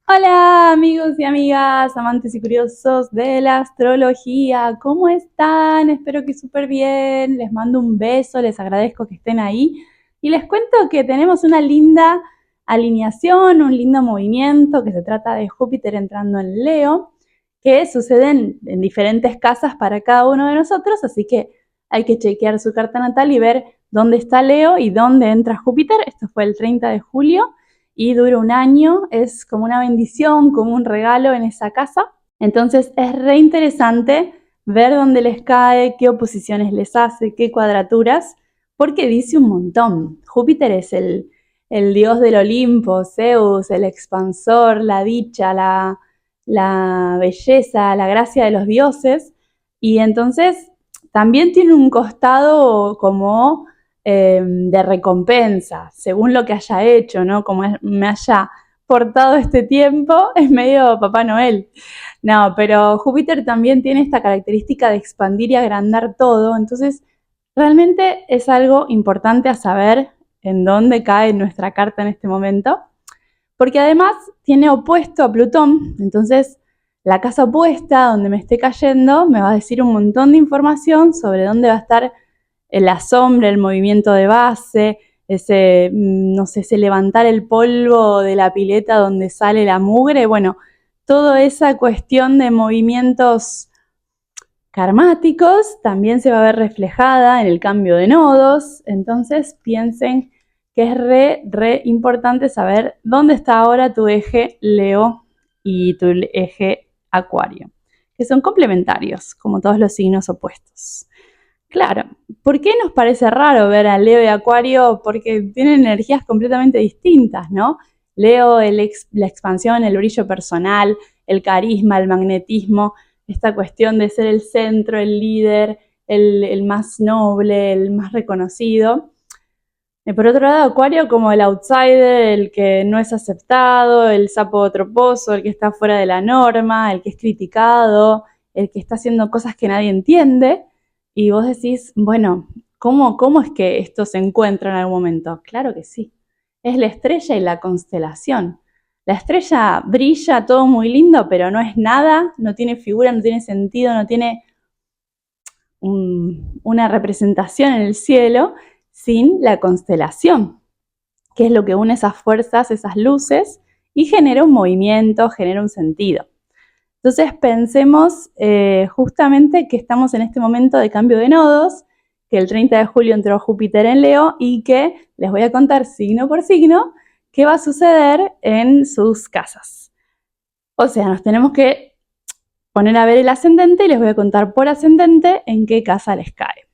Hola amigos y amigas, amantes y curiosos de la astrología, ¿cómo están? Espero que súper bien, les mando un beso, les agradezco que estén ahí y les cuento que tenemos una linda alineación, un lindo movimiento que se trata de Júpiter entrando en Leo, que sucede en diferentes casas para cada uno de nosotros, así que hay que chequear su carta natal y ver dónde está Leo y dónde entra Júpiter. Esto fue el 30 de julio y dura un año, es como una bendición, como un regalo en esa casa. Entonces es re interesante ver dónde les cae, qué oposiciones les hace, qué cuadraturas, porque dice un montón. Júpiter es el dios del Olimpo, Zeus, el expansor, la dicha, la belleza, la gracia de los dioses, y entonces también tiene un costado como de recompensa, según lo que haya hecho, ¿no? Como me haya portado este tiempo, es medio Papá Noel. No, pero Júpiter también tiene esta característica de expandir y agrandar todo, entonces realmente es algo importante a saber en dónde cae nuestra carta en este momento, porque además tiene opuesto a Plutón, entonces la casa opuesta donde me esté cayendo me va a decir un montón de información sobre dónde va a estar la sombra, el movimiento de base, ese, no sé, ese levantar el polvo de la pileta donde sale la mugre, bueno, toda esa cuestión de movimientos karmáticos también se va a ver reflejada en el cambio de nodos, entonces piensen que es re importante saber dónde está ahora tu eje Leo y tu eje Acuario, que son complementarios, como todos los signos opuestos. Claro, ¿por qué nos parece raro ver a Leo y Acuario? Porque tienen energías completamente distintas, ¿no? Leo, la expansión, el brillo personal, el carisma, el magnetismo, esta cuestión de ser el centro, el líder, el más noble, el más reconocido. Y por otro lado, Acuario como el outsider, el que no es aceptado, el sapo troposo, el que está fuera de la norma, el que es criticado, el que está haciendo cosas que nadie entiende. Y vos decís, bueno, ¿cómo es que esto se encuentra en algún momento? Claro que sí. Es la estrella y la constelación. La estrella brilla, todo muy lindo, pero no es nada, no tiene figura, no tiene sentido, no tiene una representación en el cielo sin la constelación, que es lo que une esas fuerzas, esas luces, y genera un movimiento, genera un sentido. Entonces pensemos justamente que estamos en este momento de cambio de nodos, que el 30 de julio entró Júpiter en Leo y que les voy a contar signo por signo qué va a suceder en sus casas. O sea, nos tenemos que poner a ver el ascendente y les voy a contar por ascendente en qué casa les cae.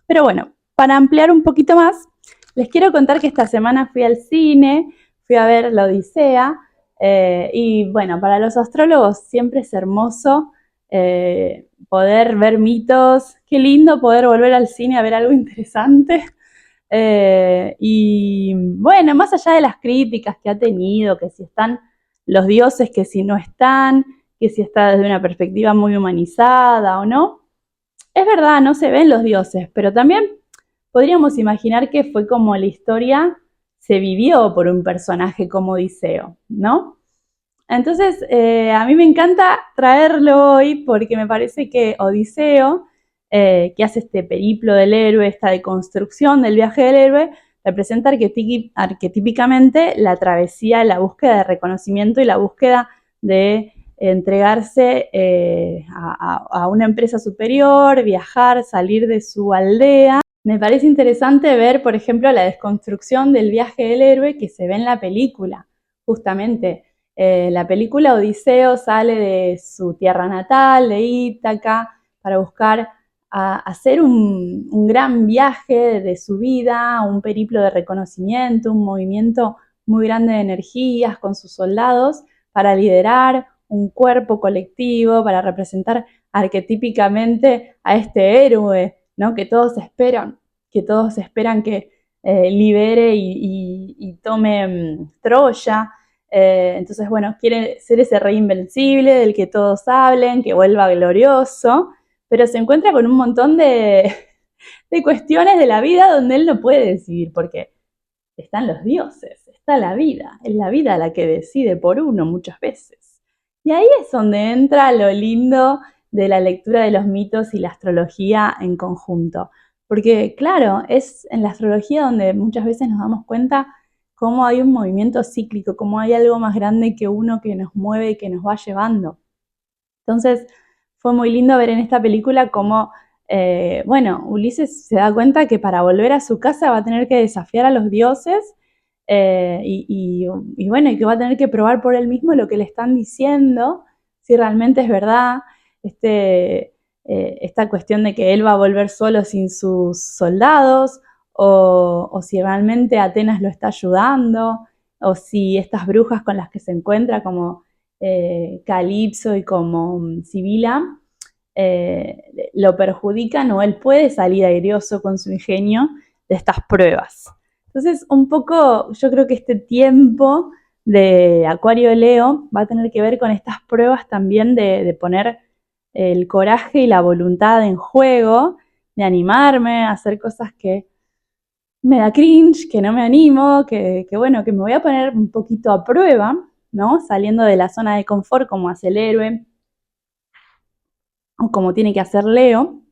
Pero bueno, para ampliar un poquito más, les quiero contar que esta semana fui al cine, fui a ver La Odisea, y bueno, para los astrólogos siempre es hermoso poder ver mitos, qué lindo poder volver al cine a ver algo interesante. Y bueno, más allá de las críticas que ha tenido, que si están los dioses, que si no están, que si está desde una perspectiva muy humanizada o no, es verdad, no se ven los dioses, pero también podríamos imaginar que fue como la historia se vivió por un personaje como Odiseo, ¿no? Entonces, a mí me encanta traerlo hoy porque me parece que Odiseo, que hace este periplo del héroe, esta deconstrucción del viaje del héroe, representa arquetípicamente la travesía, la búsqueda de reconocimiento y la búsqueda de entregarse a una empresa superior, viajar, salir de su aldea. Me parece interesante ver, por ejemplo, la desconstrucción del viaje del héroe que se ve en la película, justamente. La película Odiseo sale de su tierra natal, de Ítaca, para buscar hacer un gran viaje de su vida, un periplo de reconocimiento, un movimiento muy grande de energías con sus soldados para liderar un cuerpo colectivo, para representar arquetípicamente a este héroe, ¿no? Que todos esperan que libere y tome Troya. Entonces, bueno, quiere ser ese rey invencible del que todos hablen, que vuelva glorioso, pero se encuentra con un montón de cuestiones de la vida donde él no puede decidir, porque están los dioses, está la vida, es la vida la que decide por uno muchas veces. Y ahí es donde entra lo lindo de la lectura de los mitos y la astrología en conjunto. Porque claro, es en la astrología donde muchas veces nos damos cuenta cómo hay un movimiento cíclico, cómo hay algo más grande que uno que nos mueve y que nos va llevando. Entonces fue muy lindo ver en esta película cómo, Ulises se da cuenta que para volver a su casa va a tener que desafiar a los dioses y que va a tener que probar por él mismo lo que le están diciendo, si realmente es verdad, esta cuestión de que él va a volver solo sin sus soldados, o si realmente Atenas lo está ayudando, o si estas brujas con las que se encuentra, como Calipso y como Sibila, lo perjudican o él puede salir airoso con su ingenio de estas pruebas. Entonces, un poco, yo creo que este tiempo de Acuario-Leo va a tener que ver con estas pruebas también de poner el coraje y la voluntad en juego, de animarme a hacer cosas que me da cringe, que no me animo, que me voy a poner un poquito a prueba, ¿no? Saliendo de la zona de confort como hace el héroe, o como tiene que hacer Leo,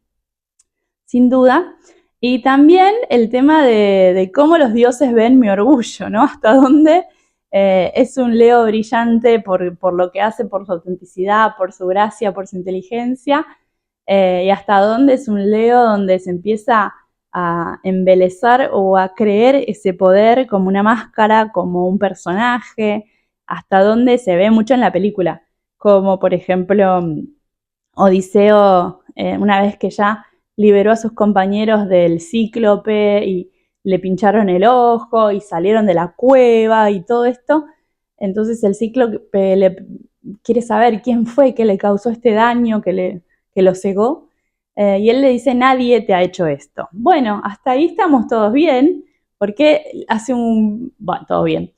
sin duda. Y también el tema de cómo los dioses ven mi orgullo, ¿no? Hasta dónde es un Leo brillante por lo que hace, por su autenticidad, por su gracia, por su inteligencia, y hasta dónde es un Leo donde se empieza a embelezar o a creer ese poder como una máscara, como un personaje, hasta dónde se ve mucho en la película, como por ejemplo Odiseo, una vez que ya liberó a sus compañeros del cíclope y le pincharon el ojo y salieron de la cueva y todo esto, entonces el cíclope le quiere saber quién fue que le causó este daño, que lo cegó, y él le dice: nadie te ha hecho esto. Bueno, hasta ahí estamos todos bien, porque todo bien,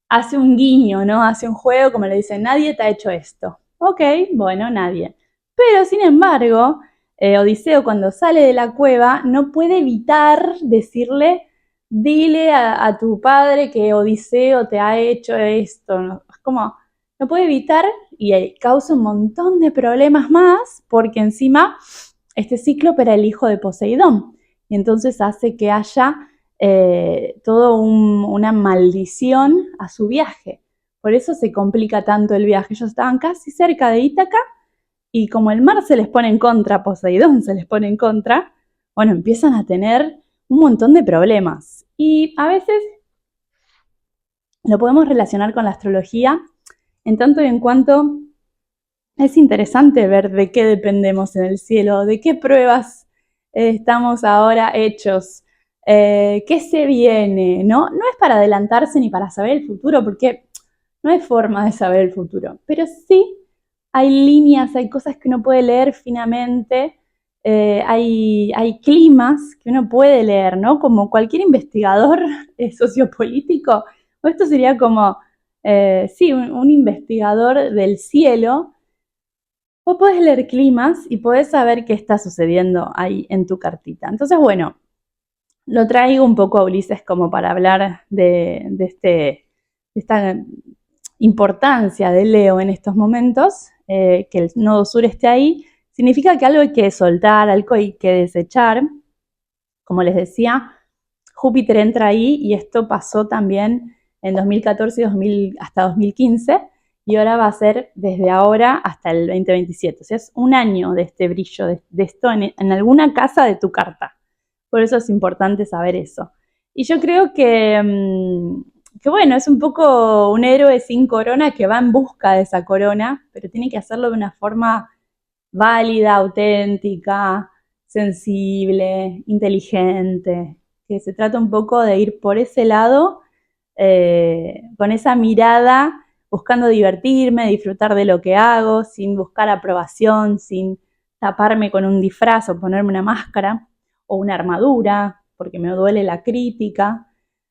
hace un guiño, ¿no? Hace un juego, como le dice: nadie te ha hecho esto. Ok, bueno, nadie. Pero sin embargo, Odiseo, cuando sale de la cueva, no puede evitar decirle: dile a tu padre que Odiseo te ha hecho esto. ¿No? Es como, no puede evitar, y causa un montón de problemas más, porque encima este cíclope era el hijo de Poseidón, y entonces hace que haya toda una maldición a su viaje. Por eso se complica tanto el viaje. Ellos estaban casi cerca de Ítaca, y como el mar se les pone en contra, Poseidón se les pone en contra, bueno, empiezan a tener un montón de problemas. Y a veces lo podemos relacionar con la astrología, en tanto y en cuanto es interesante ver de qué dependemos en el cielo, de qué pruebas estamos ahora hechos, qué se viene, ¿no? No es para adelantarse ni para saber el futuro, porque no hay forma de saber el futuro, pero sí hay líneas, hay cosas que uno puede leer finamente, hay climas que uno puede leer, ¿no? Como cualquier investigador sociopolítico, o esto sería como, un investigador del cielo. Vos podés leer climas y podés saber qué está sucediendo ahí en tu cartita. Entonces, bueno, lo traigo un poco a Ulises como para hablar de esta importancia de Leo en estos momentos, que el nodo sur esté ahí, significa que algo hay que soltar, algo hay que desechar. Como les decía, Júpiter entra ahí, y esto pasó también en 2014 y hasta 2015, y ahora va a ser desde ahora hasta el 2027. O sea, es un año de este brillo, de esto en alguna casa de tu carta. Por eso es importante saber eso. Y yo creo que bueno, es un poco un héroe sin corona que va en busca de esa corona, pero tiene que hacerlo de una forma válida, auténtica, sensible, inteligente, que se trata un poco de ir por ese lado, con esa mirada, buscando divertirme, disfrutar de lo que hago, sin buscar aprobación, sin taparme con un disfraz o ponerme una máscara o una armadura, porque me duele la crítica.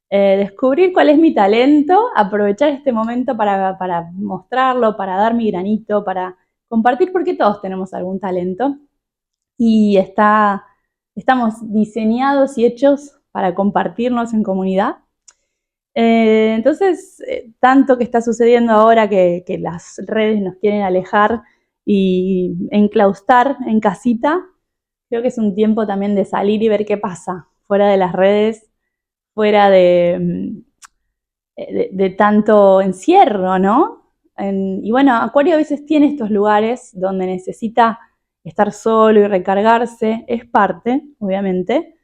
Descubrir cuál es mi talento, aprovechar este momento para mostrarlo, para dar mi granito, para compartir, porque todos tenemos algún talento y estamos diseñados y hechos para compartirnos en comunidad. Entonces, tanto que está sucediendo ahora que las redes nos quieren alejar y enclaustar en casita, creo que es un tiempo también de salir y ver qué pasa fuera de las redes, fuera de tanto encierro, ¿no? Y bueno, Acuario a veces tiene estos lugares donde necesita estar solo y recargarse, es parte, obviamente.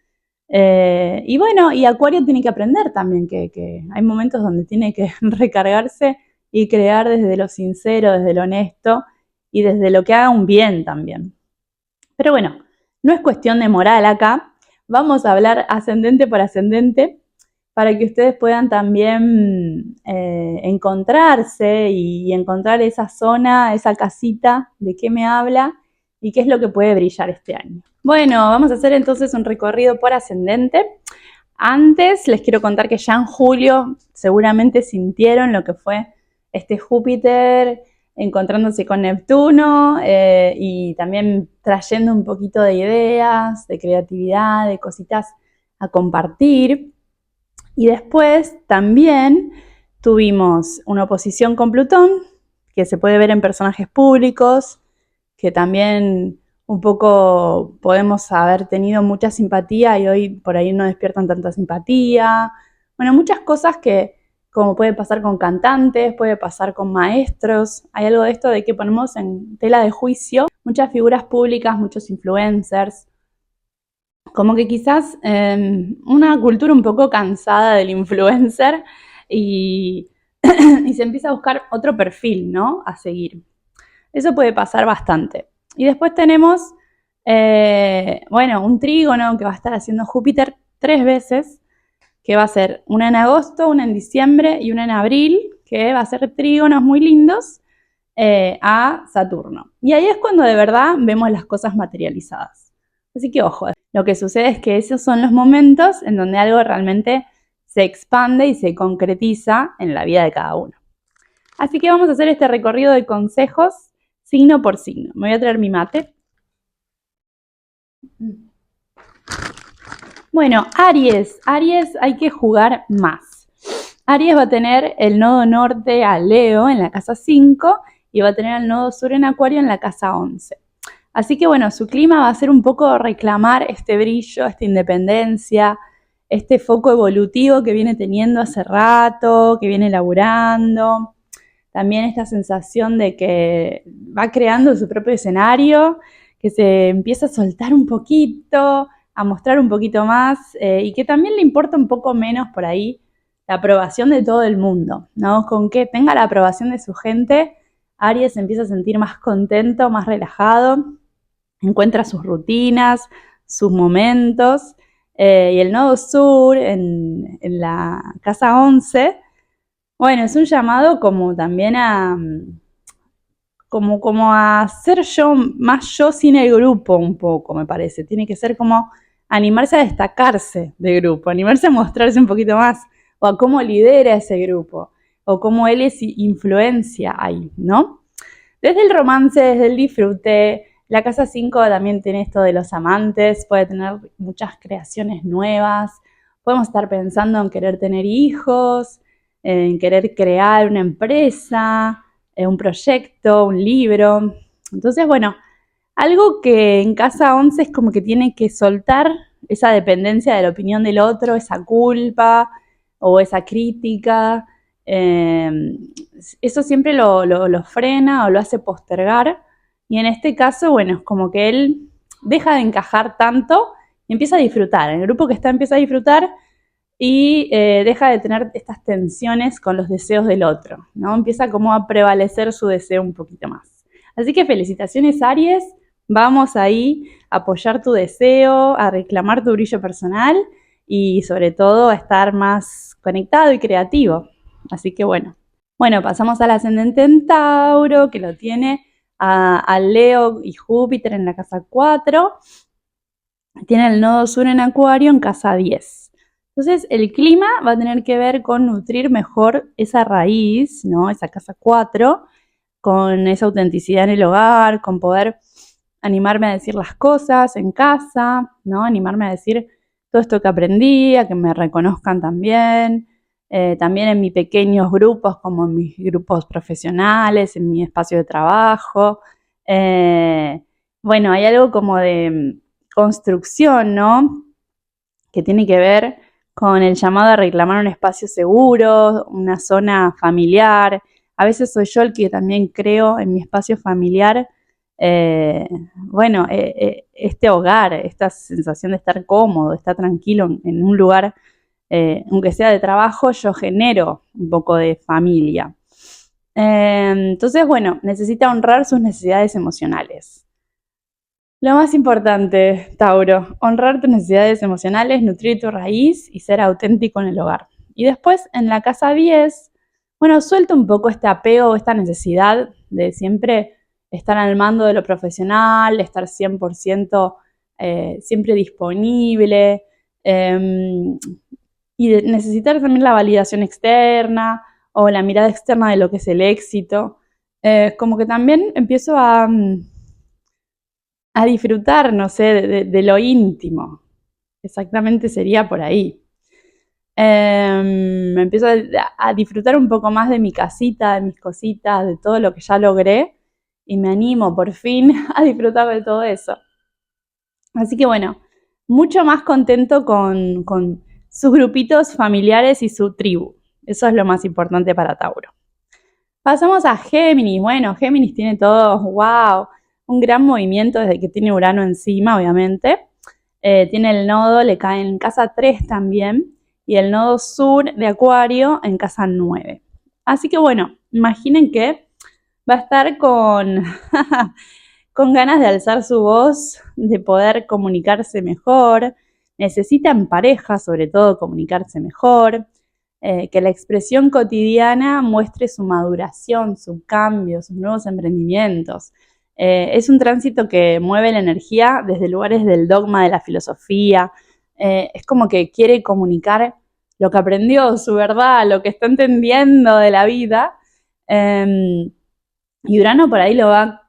Y bueno, y Acuario tiene que aprender también que hay momentos donde tiene que recargarse y crear desde lo sincero, desde lo honesto y desde lo que haga un bien también. Pero bueno, no es cuestión de moral acá, vamos a hablar ascendente por ascendente para que ustedes puedan también encontrarse y encontrar esa zona, esa casita de qué me habla y qué es lo que puede brillar este año. Bueno, vamos a hacer entonces un recorrido por ascendente. Antes les quiero contar que ya en julio seguramente sintieron lo que fue este Júpiter encontrándose con Neptuno y también trayendo un poquito de ideas, de creatividad, de cositas a compartir. Y después también tuvimos una oposición con Plutón, que se puede ver en personajes públicos, que también un poco podemos haber tenido mucha simpatía y hoy por ahí no despiertan tanta simpatía. Bueno, muchas cosas que como puede pasar con cantantes, puede pasar con maestros. Hay algo de esto de que ponemos en tela de juicio muchas figuras públicas, muchos influencers, como que quizás una cultura un poco cansada del influencer y, y se empieza a buscar otro perfil, ¿no? A seguir. Eso puede pasar bastante. Y después tenemos, bueno, un trígono que va a estar haciendo Júpiter 3 veces, que va a ser una en agosto, una en diciembre y una en abril, que va a ser trígonos muy lindos a Saturno. Y ahí es cuando de verdad vemos las cosas materializadas. Así que ojo, lo que sucede es que esos son los momentos en donde algo realmente se expande y se concretiza en la vida de cada uno. Así que vamos a hacer este recorrido de consejos signo por signo. Me voy a traer mi mate. Bueno, Aries. Aries hay que jugar más. Aries va a tener el nodo norte a Leo en la casa 5 y va a tener el nodo sur en Acuario en la casa 11. Así que bueno, su clima va a ser un poco reclamar este brillo, esta independencia, este foco evolutivo que viene teniendo hace rato, que viene laburando. También esta sensación de que va creando su propio escenario, que se empieza a soltar un poquito, a mostrar un poquito más y que también le importa un poco menos por ahí la aprobación de todo el mundo, ¿no? Con que tenga la aprobación de su gente, Aries se empieza a sentir más contento, más relajado, encuentra sus rutinas, sus momentos y el nodo sur en la casa 11, bueno, es un llamado como también a como a ser yo, más yo sin el grupo un poco, me parece. Tiene que ser como animarse a destacarse del grupo, animarse a mostrarse un poquito más, o a cómo lidera ese grupo, o cómo él es influencia ahí, ¿no? Desde el romance, desde el disfrute, la casa 5 también tiene esto de los amantes, puede tener muchas creaciones nuevas, podemos estar pensando en querer tener hijos, en querer crear una empresa, un proyecto, un libro. Entonces, bueno, algo que en casa 11 es como que tiene que soltar esa dependencia de la opinión del otro, esa culpa o esa crítica. Eh, Eso siempre lo frena o lo hace postergar. Y en este caso, bueno, es como que él deja de encajar tanto y empieza a disfrutar. El grupo que está empieza a disfrutar y deja de tener estas tensiones con los deseos del otro, ¿no? Empieza como a prevalecer su deseo un poquito más. Así que felicitaciones, Aries. Vamos ahí a apoyar tu deseo, a reclamar tu brillo personal y sobre todo a estar más conectado y creativo. Así que bueno. Bueno, pasamos al ascendente en Tauro, que lo tiene a Leo y Júpiter en la casa 4. Tiene el nodo sur en Acuario en casa 10. Entonces, el clima va a tener que ver con nutrir mejor esa raíz, ¿no? Esa casa 4, con esa autenticidad en el hogar, con poder animarme a decir las cosas en casa, ¿no? Animarme a decir todo esto que aprendí, a que me reconozcan también. también en mis pequeños grupos, como en mis grupos profesionales, en mi espacio de trabajo. Bueno, hay algo como de construcción, ¿no? Que tiene que ver con el llamado a reclamar un espacio seguro, una zona familiar. A veces soy yo el que también creo en mi espacio familiar, este hogar, esta sensación de estar cómodo, de estar tranquilo en un lugar, aunque sea de trabajo, yo genero un poco de familia. Entonces, bueno, necesita honrar sus necesidades emocionales. Lo más importante, Tauro, honrar tus necesidades emocionales, nutrir tu raíz y ser auténtico en el hogar. Y después, en la casa 10, bueno, suelta un poco este apego, esta necesidad de siempre estar al mando de lo profesional, estar 100% siempre disponible, y de necesitar también la validación externa o la mirada externa de lo que es el éxito. Como que también empiezo a disfrutar, no sé, de lo íntimo. Exactamente sería por ahí. Me empiezo a disfrutar un poco más de mi casita, de mis cositas, de todo lo que ya logré y me animo por fin a disfrutar de todo eso. Así que bueno, mucho más contento con sus grupitos familiares y su tribu. Eso es lo más importante para Tauro. Pasamos a Géminis. Bueno, Géminis tiene todo, wow, un gran movimiento desde que tiene Urano encima, obviamente. Tiene el nodo, le cae en casa 3 también, y el nodo sur de Acuario en casa 9. Así que bueno, imaginen que va a estar con, con ganas de alzar su voz, de poder comunicarse mejor. Necesita en pareja, sobre todo, comunicarse mejor. Que la expresión cotidiana muestre su maduración, su cambio, sus nuevos emprendimientos. Es un tránsito que mueve la energía desde lugares del dogma, de la filosofía. Es como que quiere comunicar lo que aprendió, su verdad, lo que está entendiendo de la vida. Y Urano por ahí lo va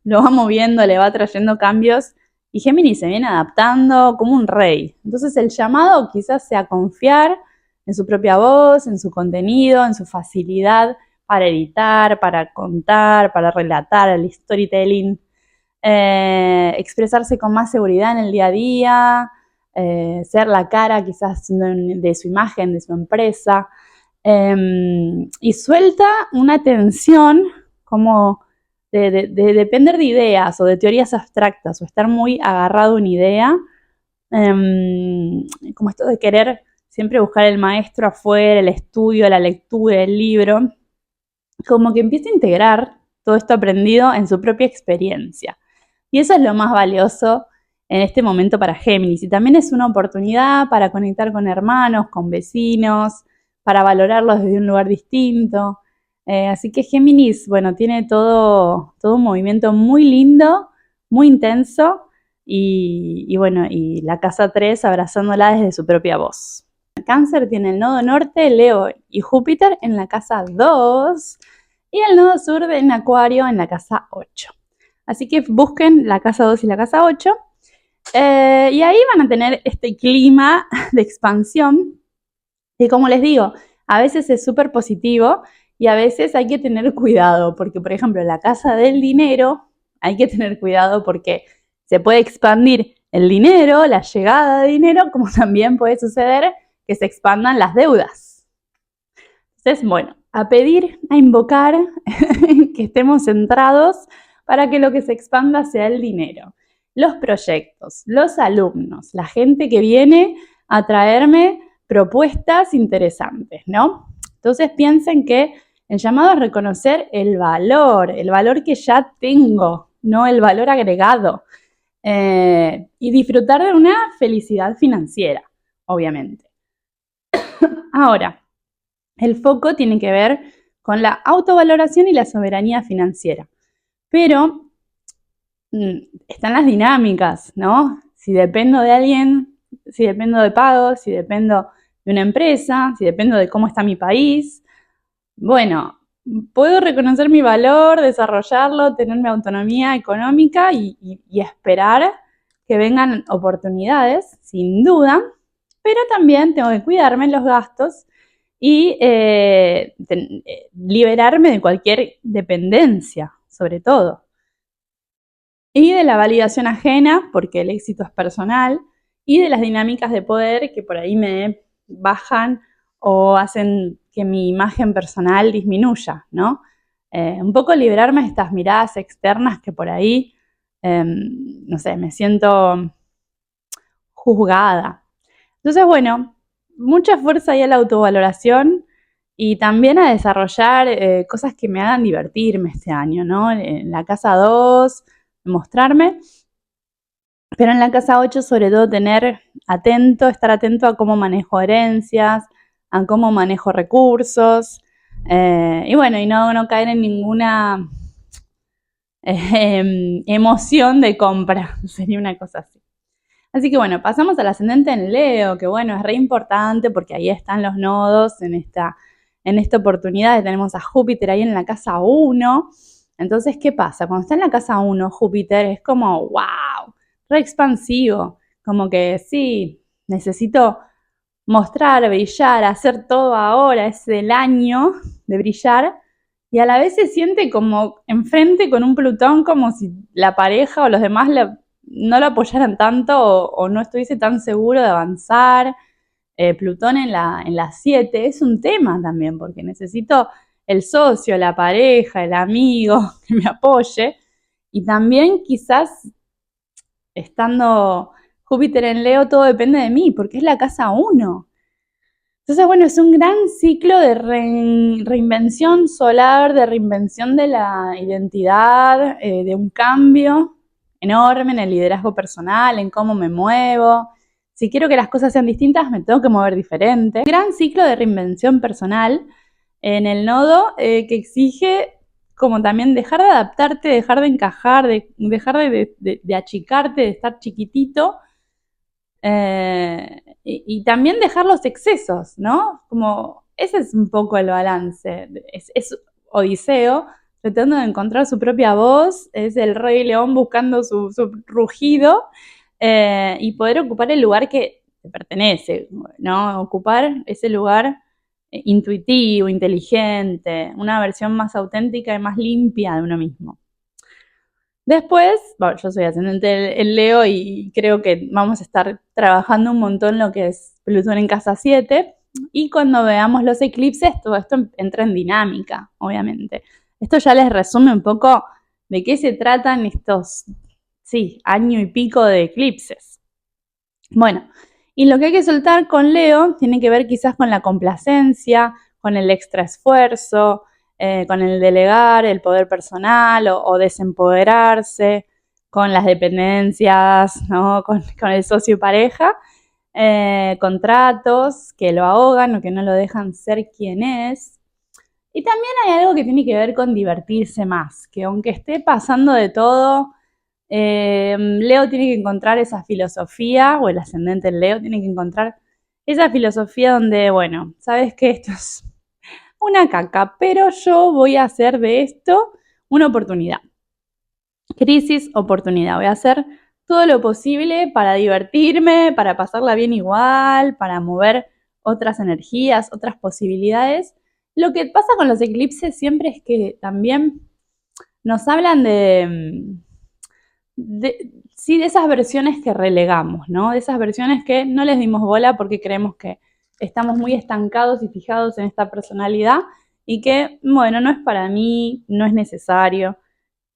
moviendo, le va trayendo cambios. Y Géminis se viene adaptando como un rey. Entonces el llamado quizás sea confiar en su propia voz, en su contenido, en su facilidad para editar, para contar, para relatar, el storytelling, expresarse con más seguridad en el día a día, ser la cara quizás de su imagen, de su empresa, y suelta una tensión como de depender de ideas o de teorías abstractas o estar muy agarrado a una idea, como esto de querer siempre buscar el maestro afuera, el estudio, la lectura, el libro, como que empieza a integrar todo esto aprendido en su propia experiencia. Y eso es lo más valioso en este momento para Géminis. Y también es una oportunidad para conectar con hermanos, con vecinos, para valorarlos desde un lugar distinto. Así que Géminis, bueno, tiene todo un movimiento muy lindo, muy intenso, y bueno, y la casa 3 abrazándola desde su propia voz. Cáncer tiene el nodo norte, Leo y Júpiter en la casa 2 y el nodo sur en Acuario en la casa 8. Así que busquen la casa 2 y la casa 8. Y ahí van a tener este clima de expansión. Y como les digo, a veces es súper positivo y a veces hay que tener cuidado, porque por ejemplo en la casa del dinero hay que tener cuidado porque se puede expandir el dinero, la llegada de dinero, como también puede suceder que se expandan las deudas. Entonces, bueno, a pedir, a invocar que estemos centrados para que lo que se expanda sea el dinero, los proyectos, los alumnos, la gente que viene a traerme propuestas interesantes, ¿no? Entonces piensen que el llamado es reconocer el valor que ya tengo, no el valor agregado, y disfrutar de una felicidad financiera, obviamente. Ahora, el foco tiene que ver con la autovaloración y la soberanía financiera. Pero están las dinámicas, ¿no? Si dependo de alguien, si dependo de pagos, si dependo de una empresa, si dependo de cómo está mi país, bueno, puedo reconocer mi valor, desarrollarlo, tener mi autonomía económica y esperar que vengan oportunidades, sin duda, pero también tengo que cuidarme en los gastos y liberarme de cualquier dependencia, sobre todo. Y de la validación ajena, porque el éxito es personal, y de las dinámicas de poder que por ahí me bajan o hacen que mi imagen personal disminuya, ¿no? Un poco liberarme de estas miradas externas que por ahí, no sé, me siento juzgada. Entonces, bueno, mucha fuerza ahí a la autovaloración y también a desarrollar cosas que me hagan divertirme este año, ¿no? En la casa 2, mostrarme, pero en la casa 8 sobre todo estar atento a cómo manejo herencias, a cómo manejo recursos, y bueno, y no caer en ninguna emoción de compra, sería una cosa así. Así que bueno, pasamos al ascendente en Leo, que bueno, es re importante porque ahí están los nodos en esta oportunidad. Tenemos a Júpiter ahí en la casa 1. Entonces, ¿qué pasa? Cuando está en la casa 1, Júpiter es como, wow, re expansivo. Como que sí, necesito mostrar, brillar, hacer todo ahora, es el año de brillar. Y a la vez se siente como enfrente con un Plutón, como si la pareja o los demás no lo apoyaran tanto o no estuviese tan seguro de avanzar. Plutón en la 7 es un tema también, porque necesito el socio, la pareja, el amigo que me apoye. Y también quizás estando Júpiter en Leo, todo depende de mí, porque es la casa 1. Entonces, bueno, es un gran ciclo de reinvención solar, de reinvención de la identidad, de un cambio enorme en el liderazgo personal, en cómo me muevo. Si quiero que las cosas sean distintas, me tengo que mover diferente. Un gran ciclo de reinvención personal en el nodo que exige como también dejar de adaptarte, dejar de encajar, dejar de achicarte, de estar chiquitito. Y también dejar los excesos, ¿no? Como ese es un poco el balance. Es Odiseo tratando de encontrar su propia voz, es el rey león buscando su rugido y poder ocupar el lugar que te pertenece, ¿no? Ocupar ese lugar intuitivo, inteligente, una versión más auténtica y más limpia de uno mismo. Después, bueno, yo soy ascendente en Leo y creo que vamos a estar trabajando un montón lo que es Plutón en casa 7 y cuando veamos los eclipses todo esto entra en dinámica, obviamente. Esto ya les resume un poco de qué se tratan estos, sí, año y pico de eclipses. Bueno, y lo que hay que soltar con Leo tiene que ver quizás con la complacencia, con el extra esfuerzo, con el delegar, el poder personal o desempoderarse, con las dependencias, ¿no? con el socio y pareja, contratos que lo ahogan o que no lo dejan ser quien es. Y también hay algo que tiene que ver con divertirse más, que aunque esté pasando de todo, Leo tiene que encontrar esa filosofía, o el ascendente en Leo tiene que encontrar esa filosofía donde, bueno, sabes que esto es una caca, pero yo voy a hacer de esto una oportunidad. Crisis, oportunidad. Voy a hacer todo lo posible para divertirme, para pasarla bien igual, para mover otras energías, otras posibilidades. Lo que pasa con los eclipses siempre es que también nos hablan sí, de esas versiones que relegamos, ¿no? De esas versiones que no les dimos bola porque creemos que estamos muy estancados y fijados en esta personalidad y que, bueno, no es para mí, no es necesario.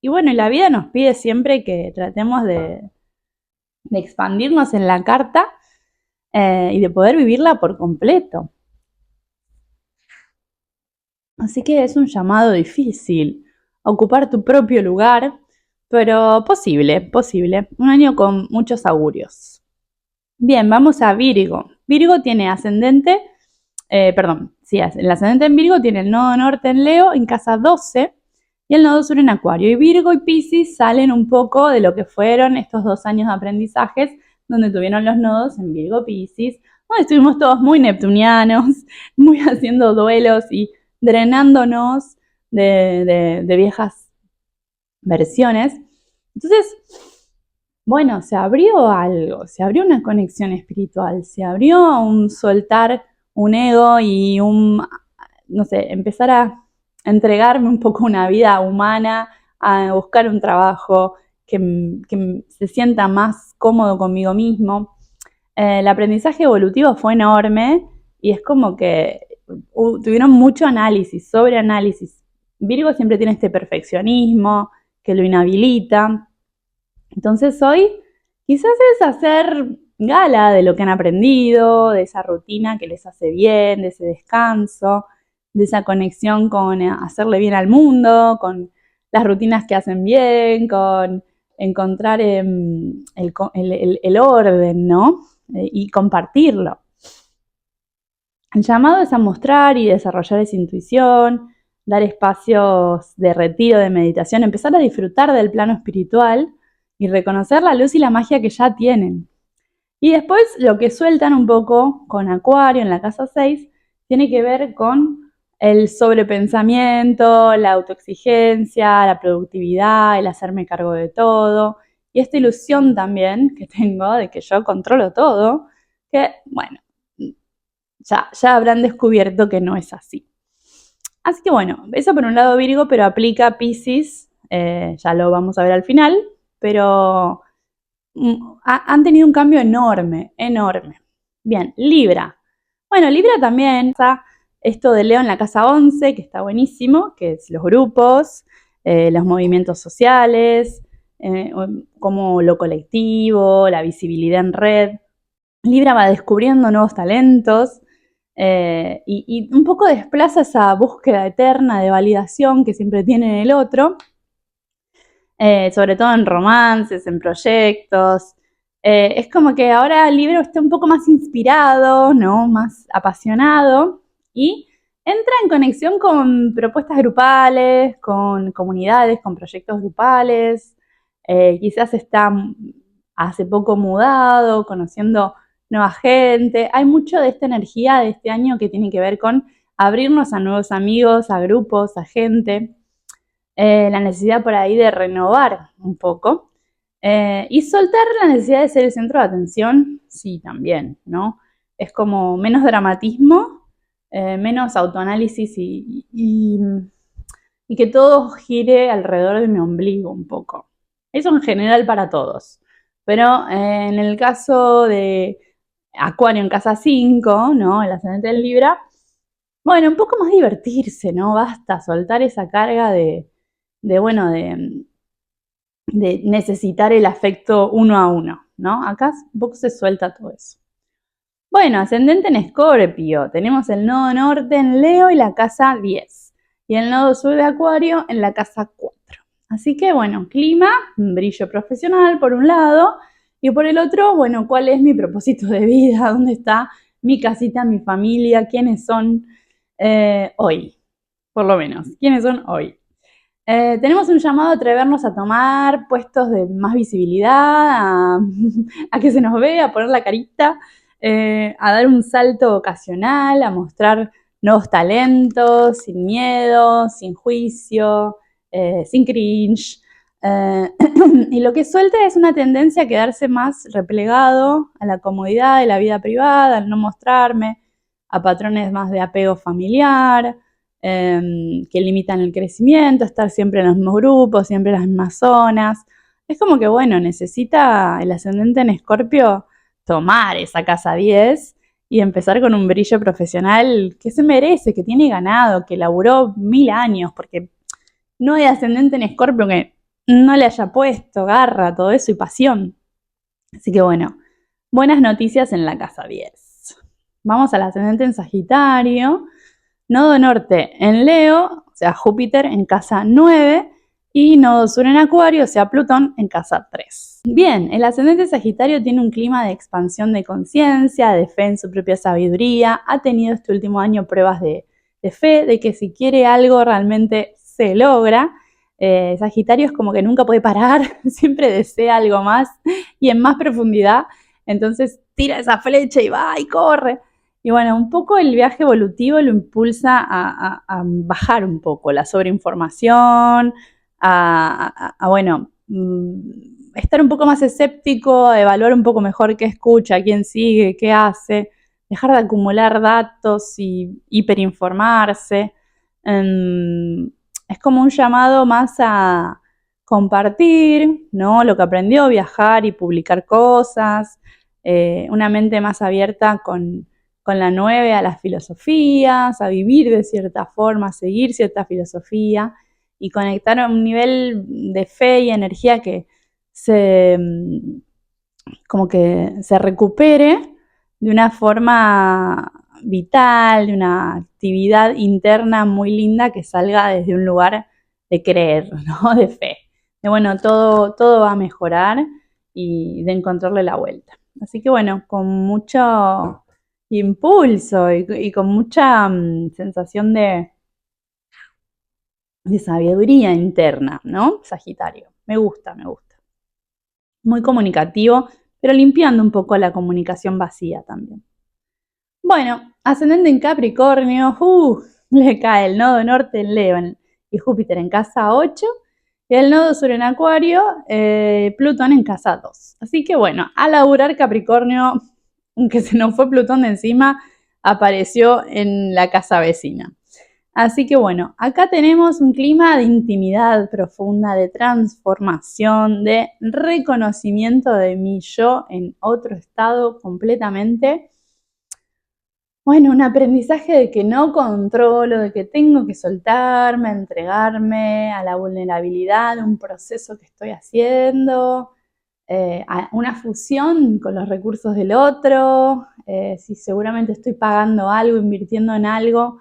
Y bueno, y la vida nos pide siempre que tratemos de expandirnos en la carta y de poder vivirla por completo. Así que es un llamado difícil, ocupar tu propio lugar, pero posible, posible. Un año con muchos augurios. Bien, vamos a Virgo. Virgo tiene ascendente, el ascendente en Virgo tiene el nodo norte en Leo en casa 12 y el nodo sur en Acuario. Y Virgo y Piscis salen un poco de lo que fueron estos 2 años de aprendizajes donde tuvieron los nodos en Virgo, Piscis, donde estuvimos todos muy neptunianos, muy haciendo duelos y drenándonos de viejas versiones. Entonces, bueno, se abrió algo, se abrió una conexión espiritual, se abrió un soltar un ego y no sé, empezar a entregarme un poco una vida humana, a buscar un trabajo que se sienta más cómodo conmigo mismo. El aprendizaje evolutivo fue enorme y es como que tuvieron mucho análisis, sobreanálisis. Virgo siempre tiene este perfeccionismo que lo inhabilita. Entonces hoy quizás es hacer gala de lo que han aprendido, de esa rutina que les hace bien, de ese descanso, de esa conexión con hacerle bien al mundo, con las rutinas que hacen bien, con encontrar el orden, ¿no? Y compartirlo. El llamado es a mostrar y desarrollar esa intuición, dar espacios de retiro, de meditación, empezar a disfrutar del plano espiritual y reconocer la luz y la magia que ya tienen. Y después lo que sueltan un poco con Acuario en la casa 6 tiene que ver con el sobrepensamiento, la autoexigencia, la productividad, el hacerme cargo de todo. Y esta ilusión también que tengo de que yo controlo todo, que bueno, ya habrán descubierto que no es así. Así que bueno, eso por un lado Virgo, pero aplica a Piscis, ya lo vamos a ver al final, pero han tenido un cambio enorme, enorme. Bien, Libra. Bueno, Libra también está esto de Leo en la casa 11, que está buenísimo, que es los grupos, los movimientos sociales, como lo colectivo, la visibilidad en red. Libra va descubriendo nuevos talentos y un poco desplaza esa búsqueda eterna de validación que siempre tiene en el otro, sobre todo en romances, en proyectos. Es como que ahora el libro está un poco más inspirado, ¿no? Más apasionado y entra en conexión con propuestas grupales, con comunidades, con proyectos grupales. Quizás está hace poco mudado, conociendo nueva gente. Hay mucho de esta energía de este año que tiene que ver con abrirnos a nuevos amigos, a grupos, a gente. La necesidad por ahí de renovar un poco. Y soltar la necesidad de ser el centro de atención, sí, también, ¿no? Es como menos dramatismo, menos autoanálisis y que todo gire alrededor de mi ombligo un poco. Eso en general para todos. Pero en el caso de Acuario en casa 5, ¿no? El ascendente del Libra, bueno, un poco más divertirse, ¿no? Basta, soltar esa carga bueno, de necesitar el afecto uno a uno, ¿no? Acá un poco se suelta todo eso. Bueno, ascendente en Escorpio, tenemos el nodo norte en Leo y la casa 10, y el nodo sur de Acuario en la casa 4. Así que, bueno, clima, brillo profesional por un lado, y por el otro, bueno, ¿cuál es mi propósito de vida? ¿Dónde está mi casita, mi familia? ¿Quiénes son hoy? Por lo menos, ¿quiénes son hoy? Tenemos un llamado a atrevernos a tomar puestos de más visibilidad, a que se nos vea, a poner la carita, a dar un salto ocasional, a mostrar nuevos talentos, sin miedo, sin juicio, sin cringe. Y lo que suelta es una tendencia a quedarse más replegado a la comodidad de la vida privada, al no mostrarme, a patrones más de apego familiar, que limitan el crecimiento, estar siempre en los mismos grupos, siempre en las mismas zonas. Es como que, bueno, necesita el ascendente en Escorpio tomar esa casa 10 y empezar con un brillo profesional que se merece, que tiene ganado, que laburó 1000 años, porque no hay ascendente en Escorpio que no le haya puesto garra, todo eso y pasión. Así que bueno, buenas noticias en la casa 10. Vamos al ascendente en Sagitario. Nodo norte en Leo, o sea, Júpiter en casa 9, y nodo sur en Acuario, o sea, Plutón en casa 3. Bien, el ascendente Sagitario tiene un clima de expansión de conciencia, de fe en su propia sabiduría, ha tenido este último año pruebas de fe, de que si quiere algo realmente se logra. Sagitario es como que nunca puede parar, siempre desea algo más y en más profundidad, entonces tira esa flecha y va y corre. Y bueno, un poco el viaje evolutivo lo impulsa a bajar un poco la sobreinformación, bueno, estar un poco más escéptico, a evaluar un poco mejor qué escucha, quién sigue, qué hace, dejar de acumular datos y hiperinformarse. Es como un llamado más a compartir, ¿no? Lo que aprendió, viajar y publicar cosas, una mente más abierta con la nueve a las filosofías, a vivir de cierta forma, a seguir cierta filosofía y conectar a un nivel de fe y energía que se, como que se recupere de una forma vital, de una actividad interna muy linda que salga desde un lugar de creer, ¿no? De fe. De bueno, todo va a mejorar y de encontrarle la vuelta. Así que bueno, con mucho impulso y con mucha sensación de sabiduría interna, ¿no? Sagitario. Me gusta, me gusta. Muy comunicativo, pero limpiando un poco la comunicación vacía también. Bueno, ascendente en Capricornio, le cae el nodo norte en Leo y Júpiter en casa 8 y el nodo sur en Acuario, Plutón en casa 2. Así que bueno, a laburar Capricornio, aunque se nos fue Plutón de encima, apareció en la casa vecina. Así que bueno, acá tenemos un clima de intimidad profunda, de transformación, de reconocimiento de mi yo en otro estado completamente. Bueno, un aprendizaje de que no controlo, de que tengo que soltarme, entregarme a la vulnerabilidad de un proceso que estoy haciendo, a una fusión con los recursos del otro, si seguramente estoy pagando algo, invirtiendo en algo,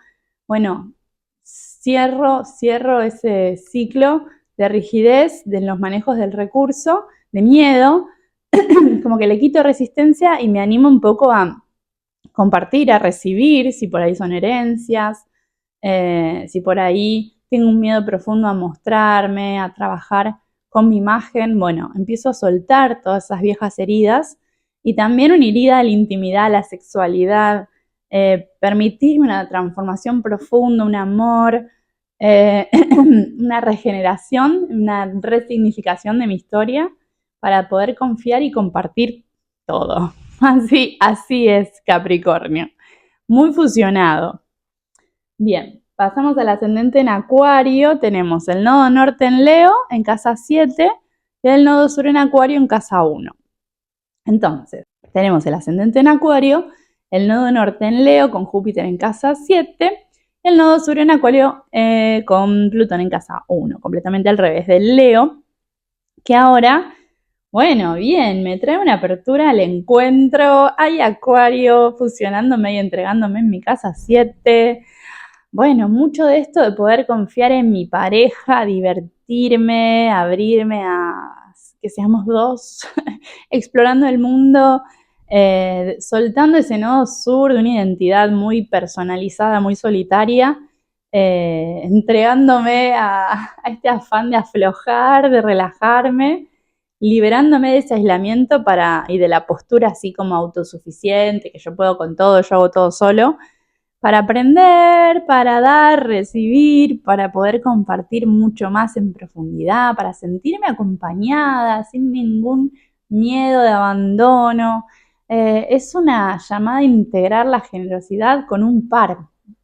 bueno, cierro ese ciclo de rigidez de los manejos del recurso, de miedo, como que le quito resistencia y me animo un poco a compartir, a recibir, si por ahí son herencias, si por ahí tengo un miedo profundo a mostrarme, a trabajar con mi imagen, bueno, empiezo a soltar todas esas viejas heridas y también una herida a la intimidad, a la sexualidad, permitirme una transformación profunda, un amor, una regeneración, una resignificación de mi historia para poder confiar y compartir todo. Así es Capricornio, muy fusionado. Bien, pasamos al ascendente en Acuario, tenemos el nodo norte en Leo en casa 7 y el nodo sur en Acuario en casa 1. Entonces, tenemos el ascendente en Acuario, el nodo norte en Leo con Júpiter en casa 7, el nodo sur en Acuario con Plutón en casa 1, completamente al revés del Leo, que ahora, bueno, bien, me trae una apertura al encuentro, hay Acuario fusionándome y entregándome en mi casa 7. Bueno, mucho de esto de poder confiar en mi pareja, divertirme, abrirme a que seamos dos, explorando el mundo, soltando ese nodo sur de una identidad muy personalizada, muy solitaria, entregándome a este afán de aflojar, de relajarme, liberándome de ese aislamiento y de la postura así como autosuficiente, que yo puedo con todo, yo hago todo solo, para aprender, para dar, recibir, para poder compartir mucho más en profundidad, para sentirme acompañada, sin ningún miedo de abandono. Es una llamada a integrar la generosidad con un par.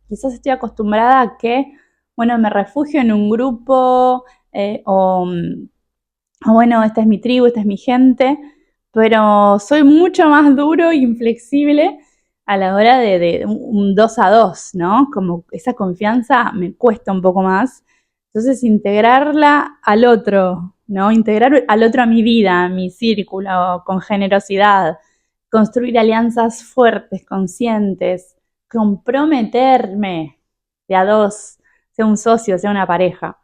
Quizás estoy acostumbrada a que, bueno, me refugio en un grupo o bueno, esta es mi tribu, esta es mi gente, pero soy mucho más duro e inflexible a la hora de un 2 a 2, ¿no? Como esa confianza me cuesta un poco más. Entonces, integrarla al otro, ¿no? Integrar al otro a mi vida, a mi círculo, con generosidad, construir alianzas fuertes, conscientes, comprometerme de a dos, sea un socio, sea una pareja,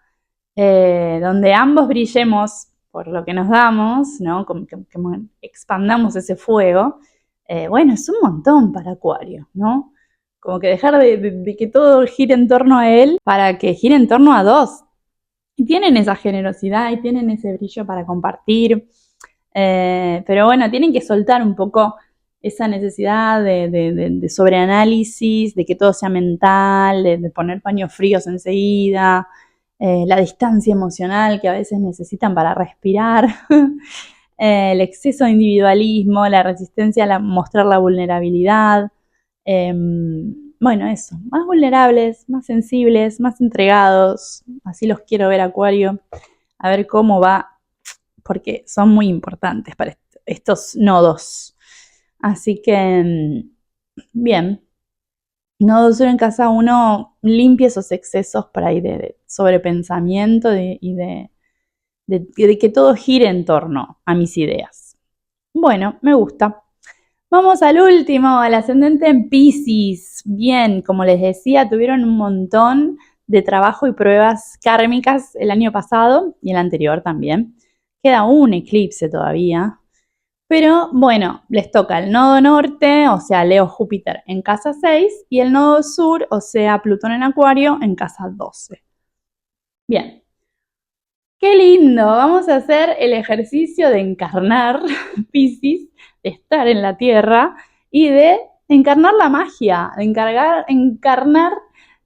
donde ambos brillemos por lo que nos damos, ¿no? Como que expandamos ese fuego. Bueno, es un montón para Acuario, ¿no? Como que dejar de que todo gire en torno a él para que gire en torno a dos. Y tienen esa generosidad y tienen ese brillo para compartir, pero bueno, tienen que soltar un poco esa necesidad de sobreanálisis, de que todo sea mental, de poner paños fríos enseguida, la distancia emocional que a veces necesitan para respirar, el exceso de individualismo, la resistencia a mostrar la vulnerabilidad, Bueno, eso, más vulnerables, más sensibles, más entregados, así los quiero ver, Acuario, a ver cómo va, porque son muy importantes para estos nodos. Así que, bien, nodo sur en casa 1, limpia esos excesos por ahí de sobrepensamiento y de que todo gire en torno a mis ideas. Bueno, me gusta. Vamos al último, al ascendente en Piscis. Bien, como les decía, tuvieron un montón de trabajo y pruebas kármicas el año pasado y el anterior también. Queda un eclipse todavía. Pero bueno, les toca el nodo norte, o sea, Leo-Júpiter en casa 6, y el nodo sur, o sea, Plutón en Acuario, en casa 12. Bien. ¡Qué lindo! Vamos a hacer el ejercicio de encarnar Piscis, de estar en la Tierra y de encarnar la magia, de encarnar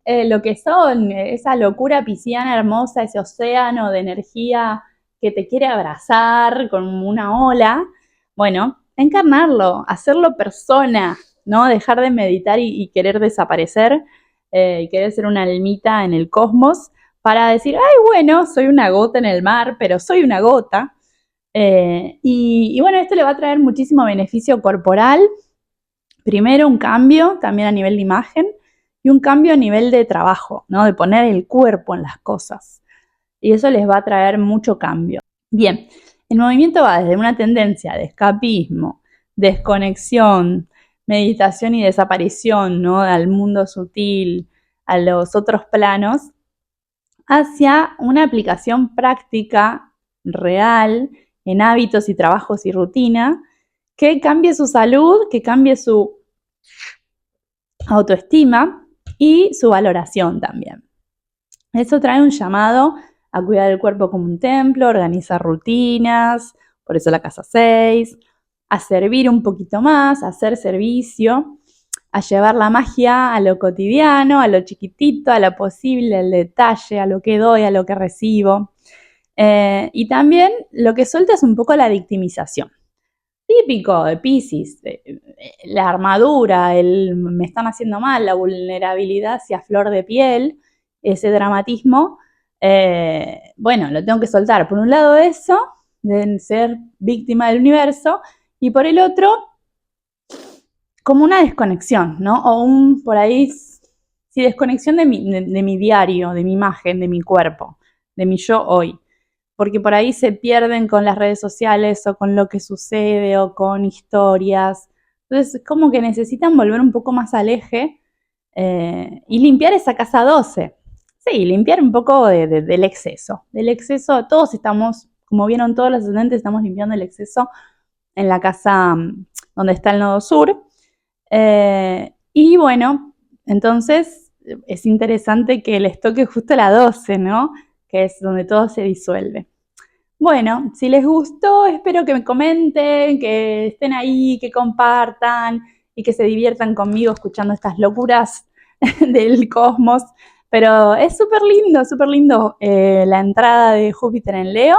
lo que son, esa locura pisciana hermosa, ese océano de energía que te quiere abrazar con una ola. Bueno, encarnarlo, hacerlo persona, ¿no? Dejar de meditar y querer desaparecer, y querer ser una almita en el cosmos para decir, ay, bueno, soy una gota en el mar, pero soy una gota. Y bueno, esto le va a traer muchísimo beneficio corporal. Primero, un cambio también a nivel de imagen y un cambio a nivel de trabajo, ¿no? De poner el cuerpo en las cosas. Y eso les va a traer mucho cambio. Bien, el movimiento va desde una tendencia de escapismo, desconexión, meditación y desaparición, ¿no? Al mundo sutil, a los otros planos, hacia una aplicación práctica, real, en hábitos y trabajos y rutina, que cambie su salud, que cambie su autoestima y su valoración también. Eso trae un llamado a cuidar el cuerpo como un templo, organizar rutinas, por eso la casa 6, a servir un poquito más, a hacer servicio, a llevar la magia a lo cotidiano, a lo chiquitito, a lo posible, al detalle, a lo que doy, a lo que recibo. Y también lo que suelta es un poco la victimización. Típico de Piscis, la armadura, el me están haciendo mal, la vulnerabilidad hacia flor de piel, ese dramatismo, bueno, lo tengo que soltar. Por un lado eso, de ser víctima del universo, y por el otro, como una desconexión, ¿no? O por ahí, sí, desconexión de mi diario, de mi imagen, de mi cuerpo, de mi yo hoy. Porque por ahí se pierden con las redes sociales o con lo que sucede o con historias. Entonces, como que necesitan volver un poco más al eje y limpiar esa casa 12. Sí, limpiar un poco del exceso. Del exceso, todos estamos, como vieron todos los ascendentes, estamos limpiando el exceso en la casa donde está el nodo sur. Y bueno, entonces es interesante que les toque justo la 12, ¿no? Que es donde todo se disuelve. Bueno, si les gustó, espero que me comenten, que estén ahí, que compartan y que se diviertan conmigo escuchando estas locuras del cosmos. Pero es súper lindo la entrada de Júpiter en Leo.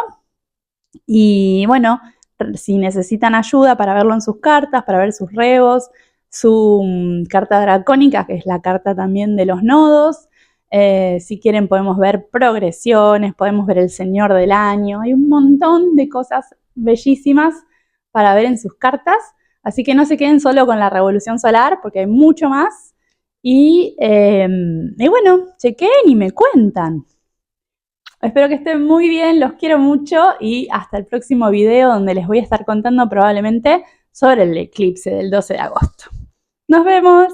Y bueno, si necesitan ayuda para verlo en sus cartas, para ver sus rebos, su carta dracónica, que es la carta también de los nodos. Si quieren podemos ver progresiones, podemos ver el Señor del Año. Hay un montón de cosas bellísimas para ver en sus cartas. Así que no se queden solo con la revolución solar, porque hay mucho más. Y bueno, chequen y me cuentan. Espero que estén muy bien, los quiero mucho y hasta el próximo video donde les voy a estar contando probablemente sobre el eclipse del 12 de agosto. ¡Nos vemos!